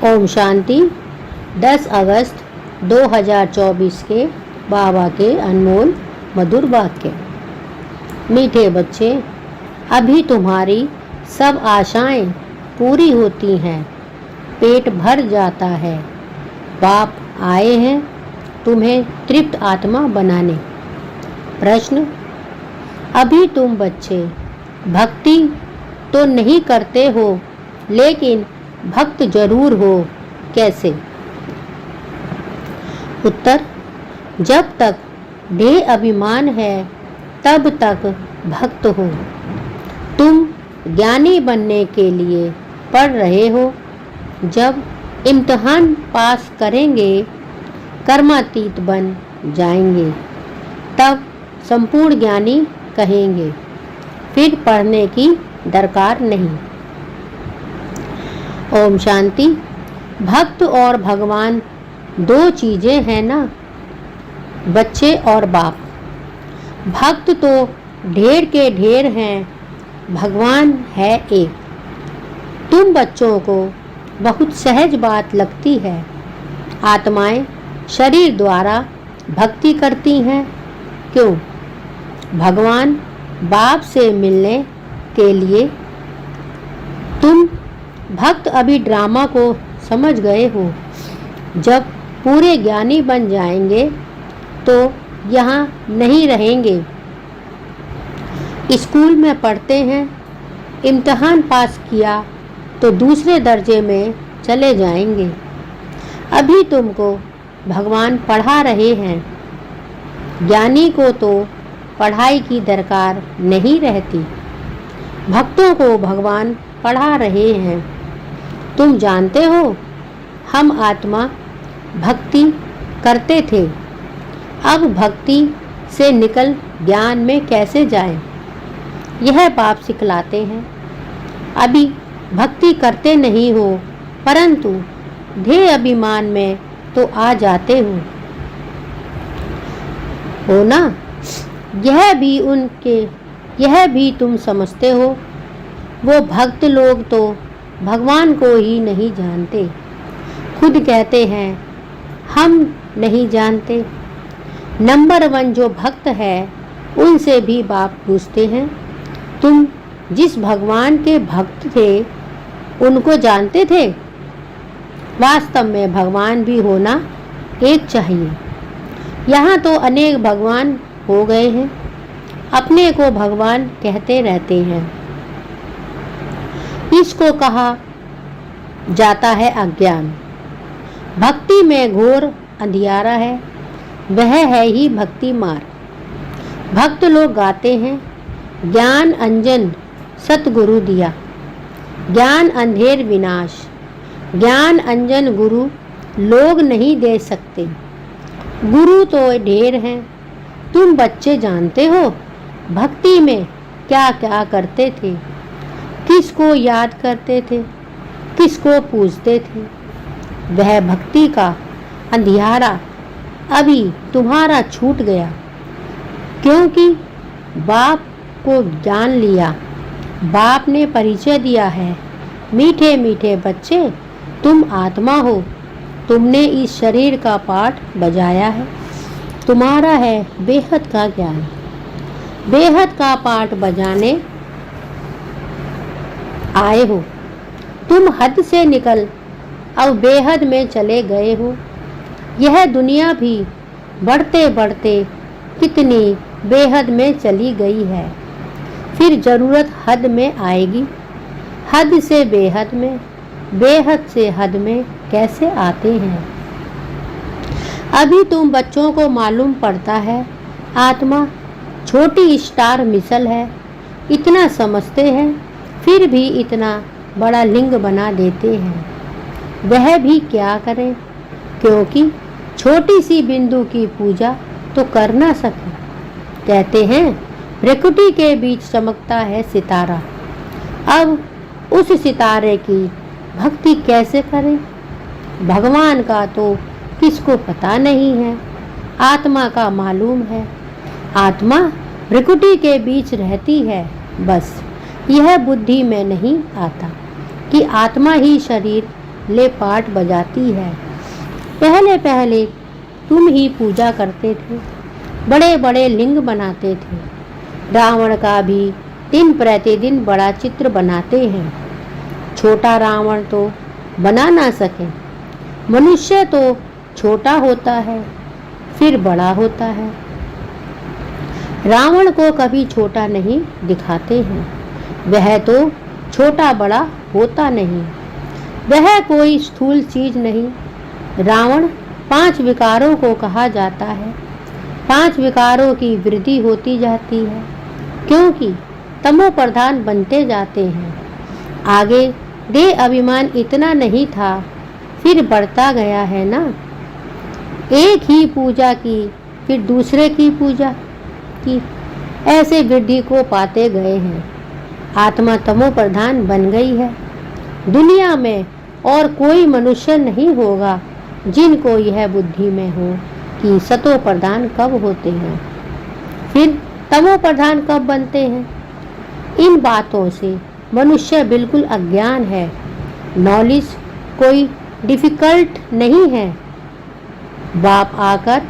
ओम शांति। 10 अगस्त 2024 के बाबा के अनमोल मधुर वाक्य। मीठे बच्चे, अभी तुम्हारी सब आशाएं पूरी होती हैं, पेट भर जाता है। बाप आए हैं तुम्हें तृप्त आत्मा बनाने। प्रश्न: अभी तुम बच्चे भक्ति तो नहीं करते हो, लेकिन भक्त जरूर हो, कैसे? उत्तर: जब तक देह अभिमान है तब तक भक्त हो। तुम ज्ञानी बनने के लिए पढ़ रहे हो। जब इम्तिहान पास करेंगे, कर्मातीत बन जाएंगे, तब संपूर्ण ज्ञानी कहेंगे। फिर पढ़ने की दरकार नहीं। ओम शांति। भक्त और भगवान दो चीजें हैं ना, बच्चे और बाप। भक्त तो ढेर के ढेर हैं, भगवान है एक। तुम बच्चों को बहुत सहज बात लगती है। आत्माएं शरीर द्वारा भक्ति करती हैं। क्यों? भगवान बाप से मिलने के लिए। तुम भक्त अभी ड्रामा को समझ गए हो। जब पूरे ज्ञानी बन जाएंगे तो यहाँ नहीं रहेंगे। स्कूल में पढ़ते हैं, इम्तिहान पास किया तो दूसरे दर्जे में चले जाएंगे। अभी तुमको भगवान पढ़ा रहे हैं। ज्ञानी को तो पढ़ाई की दरकार नहीं रहती। भक्तों को भगवान पढ़ा रहे हैं। तुम जानते हो, हम आत्मा भक्ति करते थे। अब भक्ति से निकल ज्ञान में कैसे जाएं? यह बाप सिखलाते हैं। अभी भक्ति करते नहीं हो, परंतु ध्येय अभिमान में तो आ जाते हो ना। यह भी तुम समझते हो। वो भक्त लोग तो भगवान को ही नहीं जानते। खुद कहते हैं हम नहीं जानते। नंबर 1 जो भक्त है, उनसे भी बाप पूछते हैं, तुम जिस भगवान के भक्त थे उनको जानते थे? वास्तव में भगवान भी होना एक चाहिए। यहाँ तो अनेक भगवान हो गए हैं, अपने को भगवान कहते रहते हैं। इसको कहा जाता है अज्ञान। भक्ति में घोर अंधियारा है, वह है ही भक्ति मार्ग। भक्त लोग गाते हैं, ज्ञान अंजन सतगुरु दिया, ज्ञान अंधेर विनाश। ज्ञान अंजन गुरु लोग नहीं दे सकते। गुरु तो ढेर हैं। तुम बच्चे जानते हो भक्ति में क्या क्या करते थे, किसको याद करते थे, किसको पूजते थे। वह भक्ति का अंधियारा अभी तुम्हारा छूट गया, क्योंकि बाप को जान लिया। बाप ने परिचय दिया है, मीठे मीठे बच्चे, तुम आत्मा हो। तुमने इस शरीर का पाठ बजाया है। तुम्हारा है बेहद का ज्ञान। बेहद का पाठ बजाने आए हो। तुम हद से निकल अब बेहद में चले गए हो। यह दुनिया भी बढ़ते बढ़ते कितनी बेहद में चली गई है। फिर जरूरत हद में आएगी। हद से बेहद में, बेहद से हद में कैसे आते हैं? अभी तुम बच्चों को मालूम पड़ता है आत्मा छोटी स्टार मिसल है। इतना समझते हैं, फिर भी इतना बड़ा लिंग बना देते हैं। वह भी क्या करें, क्योंकि छोटी सी बिंदु की पूजा तो कर ना सके। कहते हैं प्रकृति के बीच चमकता है सितारा। अब उस सितारे की भक्ति कैसे करें? भगवान का तो किसको पता नहीं है, आत्मा का मालूम है। आत्मा प्रकृति के बीच रहती है, बस यह बुद्धि में नहीं आता कि आत्मा ही शरीर ले पाट बजाती है। पहले पहले तुम ही पूजा करते थे, बड़े बड़े लिंग बनाते थे। रावण का भी दिन प्रतिदिन बड़ा चित्र बनाते हैं। छोटा रावण तो बना ना सके। मनुष्य तो छोटा होता है, फिर बड़ा होता है। रावण को कभी छोटा नहीं दिखाते हैं। वह तो छोटा बड़ा होता नहीं। वह कोई स्थूल चीज नहीं। रावण 5 विकारों को कहा जाता है। 5 विकारों की वृद्धि होती जाती है, क्योंकि तमो प्रधान बनते जाते हैं। आगे देह अभिमान इतना नहीं था, फिर बढ़ता गया है ना। एक ही पूजा की, फिर दूसरे की पूजा की, ऐसे वृद्धि को पाते गए हैं। आत्मा तमो प्रधान बन गई है। दुनिया में और कोई मनुष्य नहीं होगा जिनको यह बुद्धि में हो कि सतो प्रधान कब होते हैं, फिर तमो प्रधान कब बनते हैं। इन बातों से मनुष्य बिल्कुल अज्ञान है। नॉलेज कोई डिफिकल्ट नहीं है। बाप आकर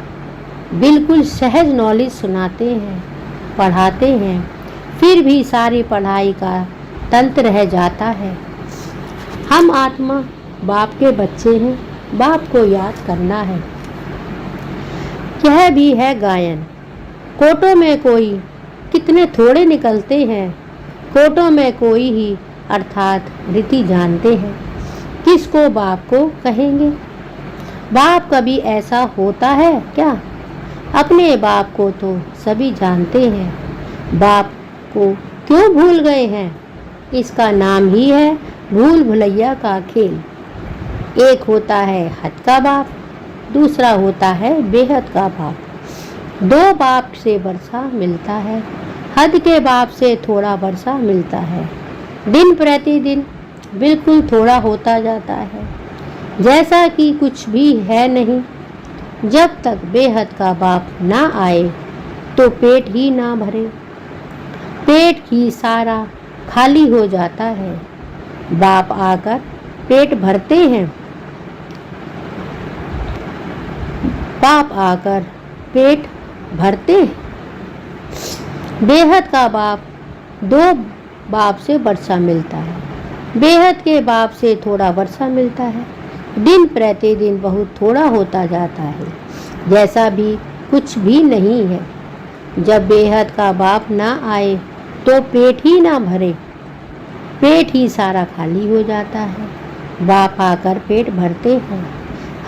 बिल्कुल सहज नॉलेज सुनाते हैं, पढ़ाते हैं, फिर भी सारी पढ़ाई का तंत्र रह जाता है। हम आत्मा बाप के बच्चे हैं, बाप को याद करना है। यह भी है गायन। कोटों में कोई कितने थोड़े निकलते हैं, कोटों में कोई ही अर्थात रीति जानते हैं। किसको बाप को कहेंगे। बाप कभी ऐसा होता है क्या। अपने बाप को तो सभी जानते हैं। बाप को क्यों भूल गए हैं। इसका नाम ही है भूल भुलैया का खेल। एक होता है हद का बाप, दूसरा होता है बेहद का बाप। 2 बाप से वर्षा मिलता है, हद के बाप से थोड़ा वर्षा मिलता है। दिन प्रतिदिन बिल्कुल थोड़ा होता जाता है, जैसा कि कुछ भी है नहीं। जब तक बेहद का बाप ना आए तो पेट ही ना भरे। पेट ही सारा खाली हो जाता है। बाप आकर पेट भरते हैं। बाप आकर पेट भरते हैं। बेहद का बाप 2 बाप से वर्षा मिलता है, बेहद के बाप से थोड़ा वर्षा मिलता है। दिन प्रतिदिन बहुत थोड़ा होता जाता है, जैसा भी कुछ भी नहीं है। जब बेहद का बाप ना आए तो पेट ही ना भरे, पेट ही सारा खाली हो जाता है। बाप आकर पेट भरते हैं।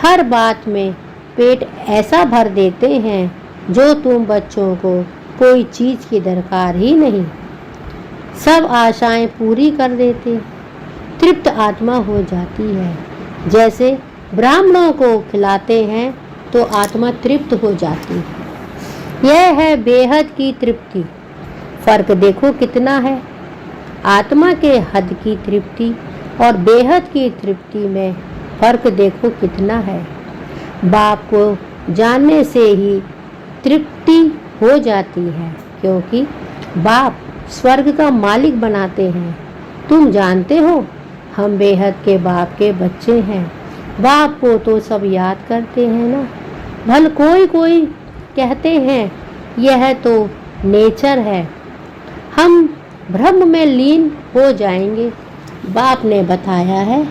हर बात में पेट ऐसा भर देते हैं जो तुम बच्चों को कोई चीज़ की दरकार ही नहीं। सब आशाएं पूरी कर देते, तृप्त आत्मा हो जाती है। जैसे ब्राह्मणों को खिलाते हैं तो आत्मा तृप्त हो जाती है। यह है बेहद की तृप्ति। फर्क देखो कितना है। आत्मा के हद की तृप्ति और बेहद की तृप्ति में फर्क देखो कितना है। बाप को जानने से ही तृप्ति हो जाती है, क्योंकि बाप स्वर्ग का मालिक बनाते हैं। तुम जानते हो हम बेहद के बाप के बच्चे हैं। बाप को तो सब याद करते हैं ना। भल कोई कोई कहते हैं यह तो नेचर है, हम ब्रह्म में लीन हो जाएंगे। बाप ने बताया है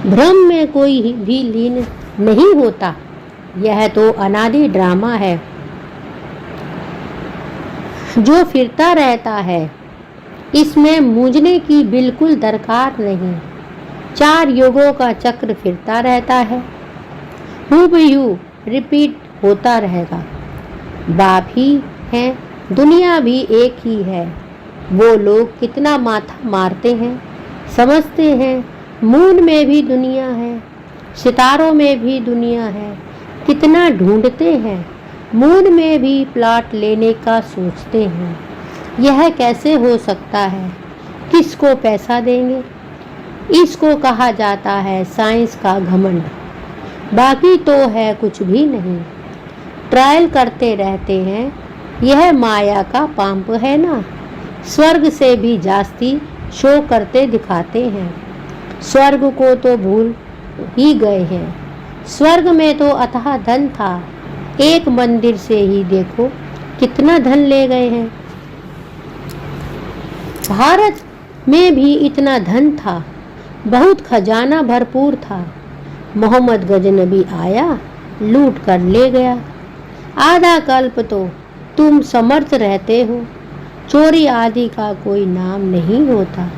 ब्रह्म में कोई भी लीन नहीं होता। यह तो अनादि ड्रामा है जो फिरता रहता है। इसमें मूंझने की बिल्कुल दरकार नहीं। 4 युगों का चक्र फिरता रहता है, हूबहू रिपीट होता रहेगा। बाप ही हैं, दुनिया भी एक ही है। वो लोग कितना माथा मारते हैं, समझते हैं मून में भी दुनिया है, सितारों में भी दुनिया है। कितना ढूंढते हैं, मून में भी प्लॉट लेने का सोचते हैं। यह कैसे हो सकता है, किसको पैसा देंगे। इसको कहा जाता है साइंस का घमंड। बाकी तो है कुछ भी नहीं। ट्रायल करते रहते हैं। यह माया का पांप है ना। स्वर्ग से भी जास्ती शो करते दिखाते हैं। स्वर्ग को तो भूल ही गए हैं। स्वर्ग में तो अथाह धन था, एक मंदिर से ही देखो कितना धन ले गए हैं। भारत में भी इतना धन था, बहुत खजाना भरपूर था। मोहम्मद गजनबी आया, लूट कर ले गया। आधा कल्प तो तुम समर्थ रहते हो, चोरी आदि का कोई नाम नहीं होता।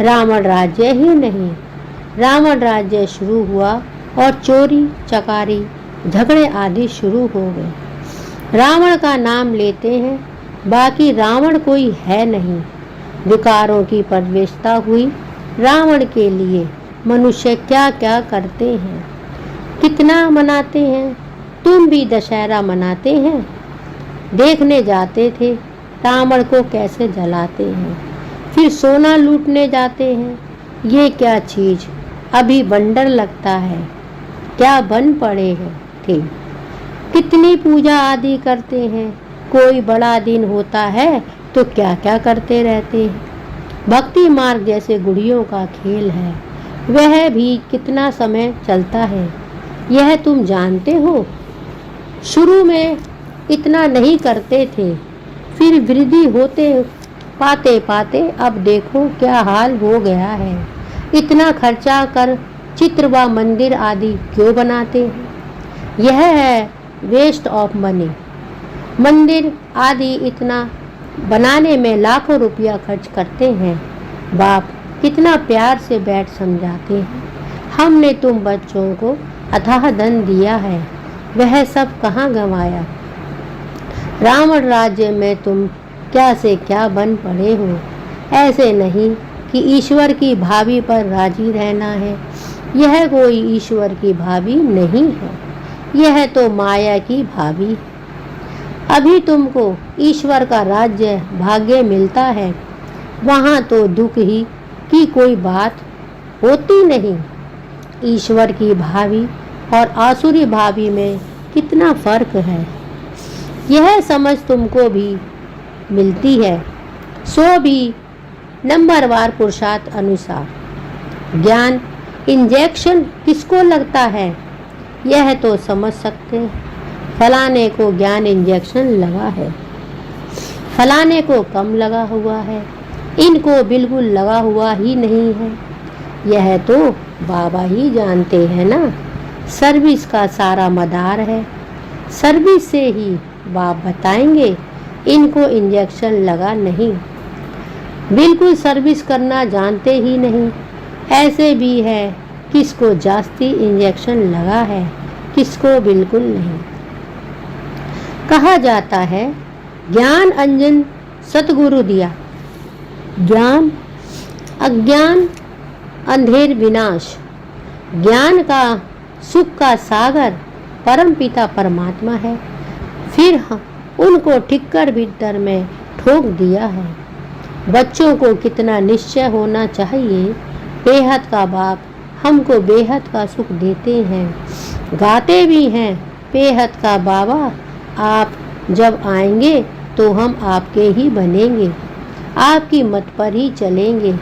रावण राज्य ही नहीं, रावण राज्य शुरू हुआ और चोरी चकारी झगड़े आदि शुरू हो गए। रावण का नाम लेते हैं, बाकी रावण कोई है नहीं। विकारों की प्रवेशता हुई रावण के लिए मनुष्य क्या क्या करते हैं, कितना मनाते हैं। तुम भी दशहरा मनाते हैं, देखने जाते थे रावण को कैसे जलाते हैं, फिर सोना लूटने जाते हैं। ये क्या चीज अभी बंडर लगता है, क्या बन पड़े हैं थे। कितनी पूजा आदि करते हैं, कोई बड़ा दिन होता है तो क्या क्या करते रहते हैं। भक्ति मार्ग जैसे गुड़ियों का खेल है, वह भी कितना समय चलता है, यह तुम जानते हो। शुरू में इतना नहीं करते थे, फिर वृद्धि होते पाते पाते अब देखो क्या हाल हो गया है। इतना खर्चा कर चित्र व मंदिर आदि क्यों बनाते हैं, यह है वेस्ट ऑफ मनी। मंदिर आदि इतना बनाने में लाखों रुपया खर्च करते हैं। बाप कितना प्यार से बैठ समझाते हैं, हमने तुम बच्चों को अथाह धन दिया है, वह सब कहाँ गंवाया। रावण राज्य में तुम क्या से क्या बन पड़े हो। ऐसे नहीं कि ईश्वर की भाभी पर राजी रहना है, यह कोई ईश्वर की भाभी नहीं है, यह तो माया की भाभी है। अभी तुमको ईश्वर का राज्य भाग्य मिलता है, वहाँ तो दुख ही की कोई बात होती नहीं। ईश्वर की भाभी और आसुरी भाभी में कितना फर्क है, यह समझ तुमको भी मिलती है, सो भी नंबरवार पुरुषार्थ अनुसार। ज्ञान इंजेक्शन किसको लगता है, यह तो समझ सकते हैं। फलाने को ज्ञान इंजेक्शन लगा है, फलाने को कम लगा हुआ है, इनको बिल्कुल लगा हुआ ही नहीं है, यह तो बाबा ही जानते हैं ना। सर्विस का सारा मदार है, सर्विस से ही बाप बताएंगे इनको इंजेक्शन लगा नहीं। बिल्कुल सर्विस करना जानते ही नहीं। ऐसे भी है किसको जास्ती इंजेक्शन लगा है, किसको बिल्कुल नहीं। कहा जाता है ज्ञान अंजन सतगुरु दिया, ज्ञान अज्ञान अंधेर विनाश। ज्ञान का सुख का सागर परम पिता परमात्मा है, फिर उनको ठिक्कर भीतर में ठोक दिया है। बच्चों को कितना निश्चय होना चाहिए, बेहद का बाप हमको बेहद का सुख देते हैं। गाते भी हैं बेहद का बाबा, आप जब आएंगे तो हम आपके ही बनेंगे, आपकी मत पर ही चलेंगे।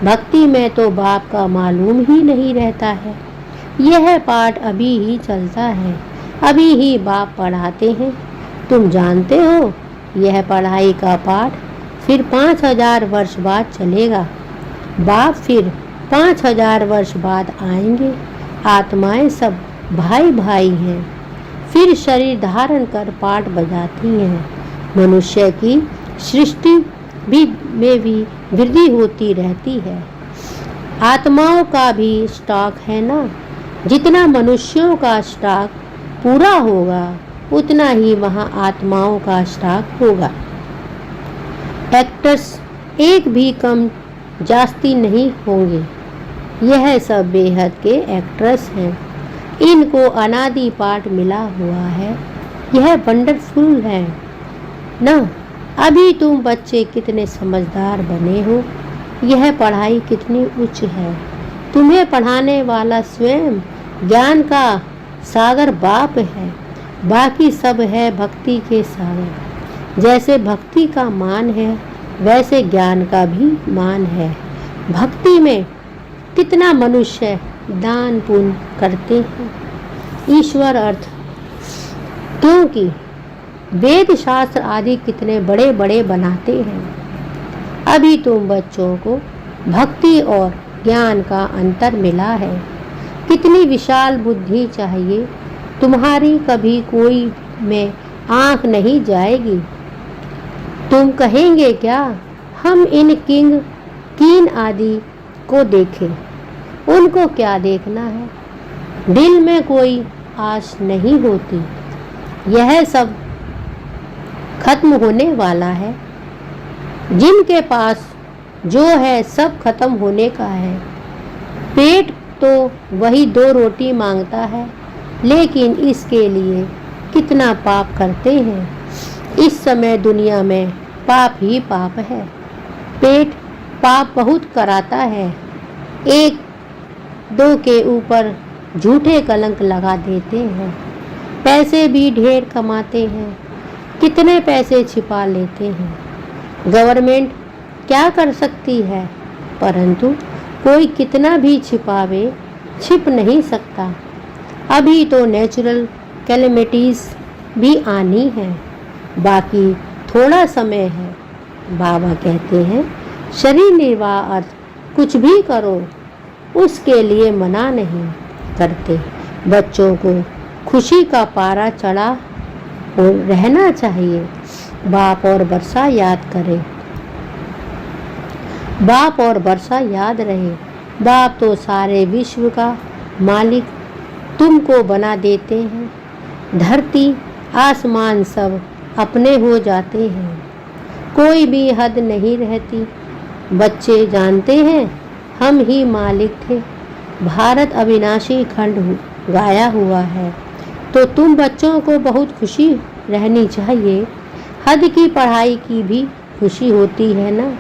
भक्ति में तो बाप का मालूम ही नहीं रहता है। यह पाठ अभी ही चलता है, अभी ही बाप पढ़ाते हैं। तुम जानते हो यह पढ़ाई का पाठ फिर 5000 वर्ष बाद चलेगा। बाप फिर 5000 वर्ष बाद आएंगे। आत्माएं सब भाई भाई हैं, फिर शरीर धारण कर पाठ बजाती हैं। मनुष्य की सृष्टि में भी वृद्धि होती रहती है। आत्माओं का भी स्टॉक है ना, जितना मनुष्यों का स्टॉक पूरा होगा उतना ही वहाँ आत्माओं का स्टॉक होगा। एक्टर्स एक भी कम जास्ती नहीं होंगे, यह सब बेहद के एक्ट्रेस हैं। इनको अनादि पाठ मिला हुआ है, यह वंडरफुल है ना। अभी तुम बच्चे कितने समझदार बने हो, यह पढ़ाई कितनी उच्च है। तुम्हें पढ़ाने वाला स्वयं ज्ञान का सागर बाप है, बाकी सब है भक्ति के सागर। जैसे भक्ति का मान है वैसे ज्ञान का भी मान है। भक्ति में कितना मनुष्य दान पुण्य करते हैं। ईश्वर अर्थ, क्योंकि वेद शास्त्र आदि कितने बड़े बड़े बनाते हैं। अभी तुम बच्चों को भक्ति और ज्ञान का अंतर मिला है। कितनी विशाल बुद्धि चाहिए, तुम्हारी कभी कोई में आंख नहीं जाएगी। तुम कहेंगे क्या हम इन कीन आदि को देखें, उनको क्या देखना है। दिल में कोई आश नहीं होती, यह सब खत्म होने वाला है। जिनके पास जो है सब खत्म होने का है। पेट तो वही 2 रोटी मांगता है, लेकिन इसके लिए कितना पाप करते हैं। इस समय दुनिया में पाप ही पाप है। पेट पाप बहुत कराता है। 1-2 के ऊपर झूठे कलंक लगा देते हैं। पैसे भी ढेर कमाते हैं, कितने पैसे छिपा लेते हैं। गवर्नमेंट क्या कर सकती है, परंतु कोई कितना भी छिपावे छिप नहीं सकता। अभी तो नेचुरल कैलेमिटीज़ भी आनी है, बाकी थोड़ा समय है। बाबा कहते हैं शरीर निर्वाह अर्थ कुछ भी करो, उसके लिए मना नहीं करते। बच्चों को खुशी का पारा चढ़ा रहना चाहिए। बाप और वर्षा याद करें, बाप और वर्षा याद रहे। बाप तो सारे विश्व का मालिक तुमको बना देते हैं। धरती आसमान सब अपने हो जाते हैं, कोई भी हद नहीं रहती। बच्चे जानते हैं हम ही मालिक थे। भारत अविनाशी खंड गाया हुआ है, तो तुम बच्चों को बहुत खुशी रहनी चाहिए। हद की पढ़ाई की भी खुशी होती है ना।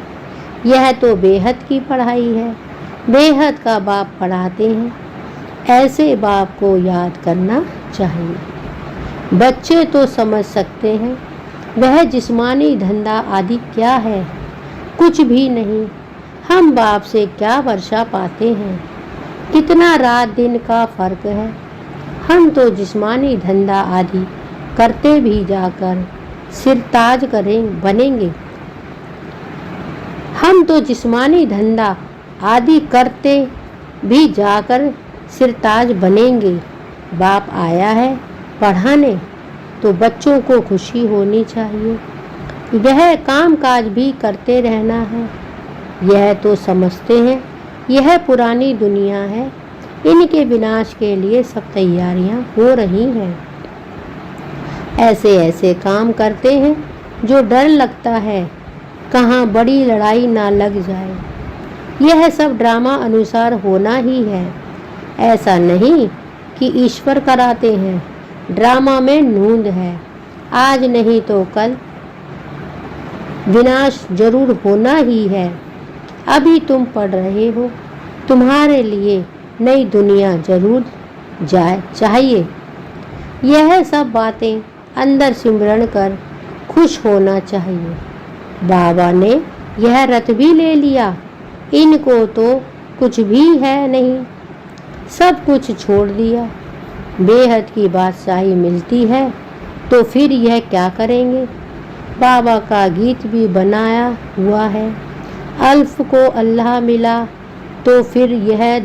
यह तो बेहद की पढ़ाई है, बेहद का बाप पढ़ाते हैं। ऐसे बाप को याद करना चाहिए। बच्चे तो समझ सकते हैं वह जिस्मानी धंधा आदि क्या है, कुछ भी नहीं। हम बाप से क्या वर्षा पाते हैं, कितना रात दिन का फर्क है। हम तो जिस्मानी धंधा आदि करते भी जाकर सिरताज बनेंगे। हम तो जिस्मानी धंधा आदि करते भी जाकर सिरताज बनेंगे। बाप आया है पढ़ाने, तो बच्चों को खुशी होनी चाहिए। वह काम काज भी करते रहना है। यह तो समझते हैं यह पुरानी दुनिया है, इनके विनाश के लिए सब तैयारियां हो रही हैं। ऐसे ऐसे काम करते हैं जो डर लगता है कहाँ बड़ी लड़ाई ना लग जाए। यह सब ड्रामा अनुसार होना ही है, ऐसा नहीं कि ईश्वर कराते हैं। ड्रामा में नूंद है, आज नहीं तो कल विनाश जरूर होना ही है। अभी तुम पढ़ रहे हो, तुम्हारे लिए नई दुनिया जरूर चाहिए। यह सब बातें अंदर सिमरण कर खुश होना चाहिए। बाबा ने यह रथ भी ले लिया, इनको तो कुछ भी है नहीं, सब कुछ छोड़ दिया। बेहद की बादशाही मिलती है तो फिर यह क्या करेंगे। बाबा का गीत भी बनाया हुआ है, अल्फ को अल्लाह मिला तो फिर यह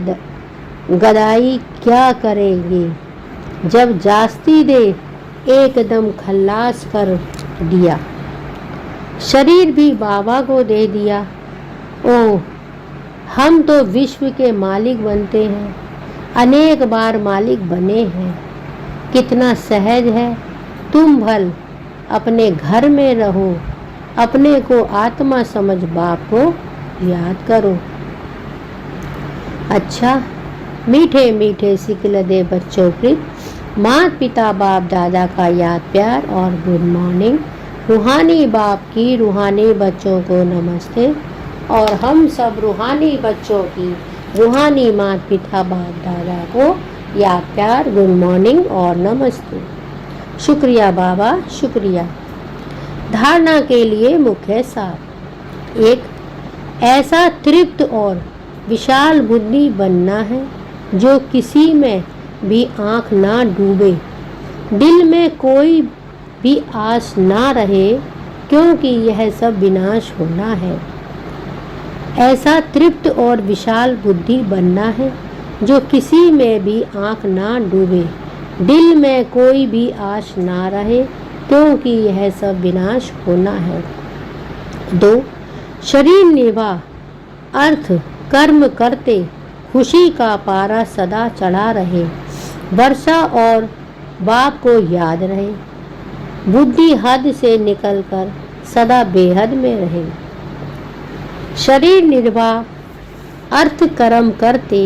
गदाई क्या करेंगे। जब जास्ती दे एकदम खल्लास कर दिया, शरीर भी बाबा को दे दिया। ओह, हम तो विश्व के मालिक बनते हैं, अनेक बार मालिक बने हैं। कितना सहज है। तुम भल अपने घर में रहो, अपने को आत्मा समझ बाप को याद करो। अच्छा, मीठे मीठे सिकलदे बच्चों प्रीत, माता पिता बाप दादा का याद प्यार और गुड मॉर्निंग। रूहानी बाप की रूहानी बच्चों को नमस्ते, और हम सब रूहानी बच्चों की रूहानी माता पिता बाप दादा को याद प्यार, गुड मॉर्निंग और नमस्ते। शुक्रिया बाबा, शुक्रिया। धारणा के लिए मुख्य सार। 1. ऐसा तृप्त और विशाल बुद्धि बनना है, जो किसी में भी आँख ना डूबे, दिल में कोई भी आस ना रहे, क्योंकि यह सब विनाश होना है। ऐसा तृप्त और विशाल बुद्धि बनना है, जो किसी में भी आँख ना डूबे, दिल में कोई भी आश ना रहे, क्योंकि यह सब विनाश होना है। 2. शरीर निर्वाह अर्थ कर्म करते खुशी का पारा सदा चढ़ा रहे, वर्षा और बाप को याद रहे, बुद्धि हद से निकलकर सदा बेहद में रहे। शरीर निर्वाह अर्थ कर्म करते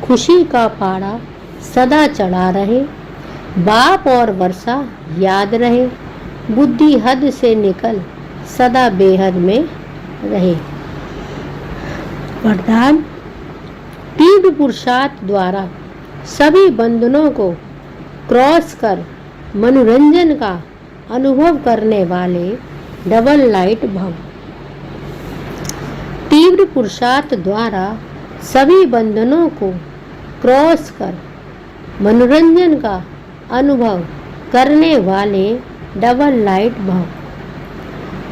खुशी का पारा सदा चढ़ा रहे, बाप और वर्षा याद रहे, बुद्धि हद से निकल सदा बेहद में रहे। वरदान तीव्र पुरुषार्थ द्वारा सभी बंधनों को क्रॉस कर मनोरंजन का अनुभव करने वाले डबल लाइट भव। तीव्र पुरुषार्थ द्वारा सभी बंधनों को क्रॉस कर मनोरंजन का अनुभव करने वाले डबल लाइट भव।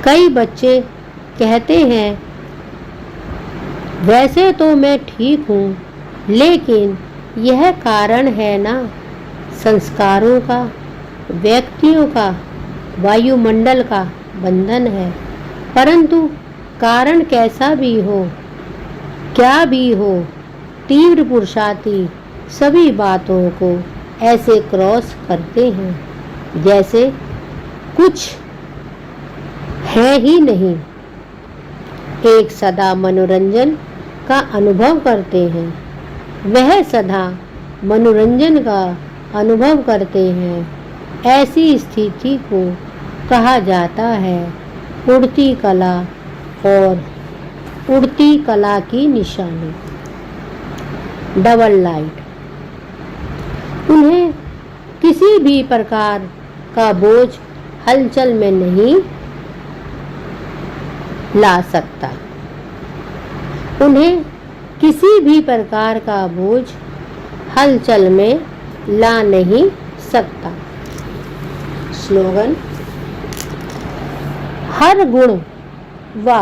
कई बच्चे कहते हैं, वैसे तो मैं ठीक हूँ, लेकिन यह कारण है ना, संस्कारों का, व्यक्तियों का, वायुमंडल का बंधन है। परंतु कारण कैसा भी हो, क्या भी हो, तीव्र पुरुषार्थी सभी बातों को ऐसे क्रॉस करते हैं जैसे कुछ है ही नहीं। एक सदा मनोरंजन का अनुभव करते हैं, वह सदा मनोरंजन का अनुभव करते हैं। ऐसी स्थिति को कहा जाता है उड़ती कला और उड़ती कला की निशानी। डबल लाइट उन्हें किसी भी प्रकार का बोझ हलचल में नहीं ला सकता, उन्हें किसी भी प्रकार का बोझ हलचल में ला नहीं सकता। स्लोगन हर गुण व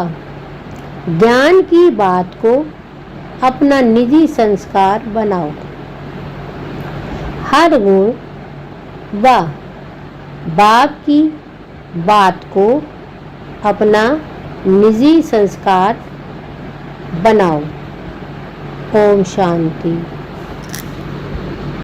ज्ञान की बात को अपना निजी संस्कार बनाओ। हर गुण व बाप की बात को अपना निजी संस्कार बनाओ। ओम शांति।